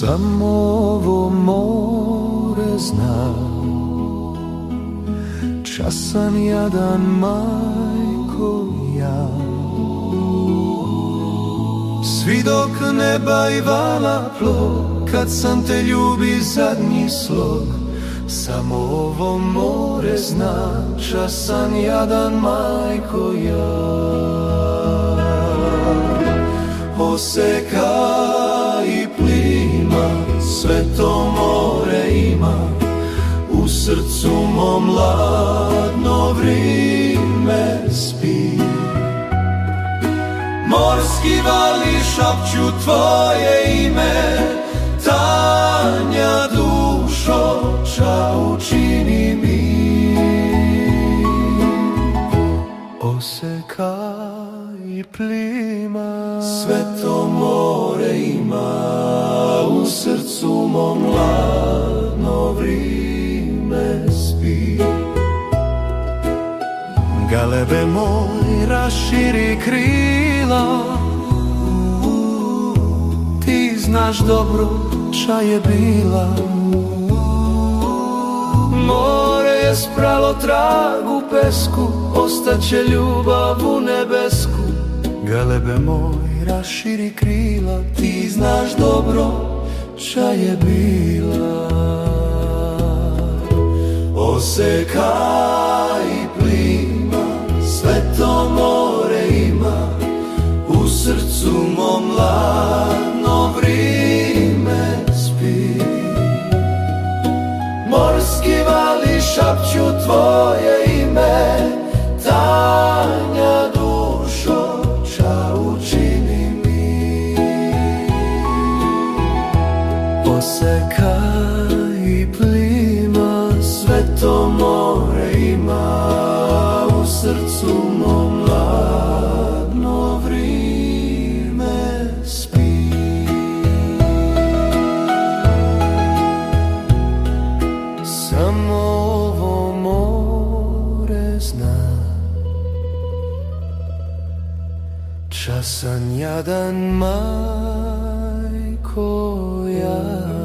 Samo ovo more zna, časan jadan majko ja. Svi dok neba i vala plog, kad sam te ljubi zadnji slog. Samo ovo more zna, časan jadan majko ja. Oseka i plima, sve to more ima, u srcu mom ladno vrime spi. Morski vali šapću tvoje ime, tanja dušo, čau čini mi. Oseka i plima, sve to more ima, u srcu mom ladno vrime spi. Galebe moj, raširi krila, ti znaš dobro ča je bila. More je spralo trag u pesku, ostaće ljubav u nebesku. Galebe moj, raširi krila, ti znaš dobro ča je bila. Oseka i plima, sve to more ima, u srcu mom ladno vrime spi. Morski vali šapću tvoje ime, tanja dušo, čau čini mi. Oseka i plima, sve to more ima, u srcu mom ladno vrime spi. Samo ovo more zna, časan jadan majko ja.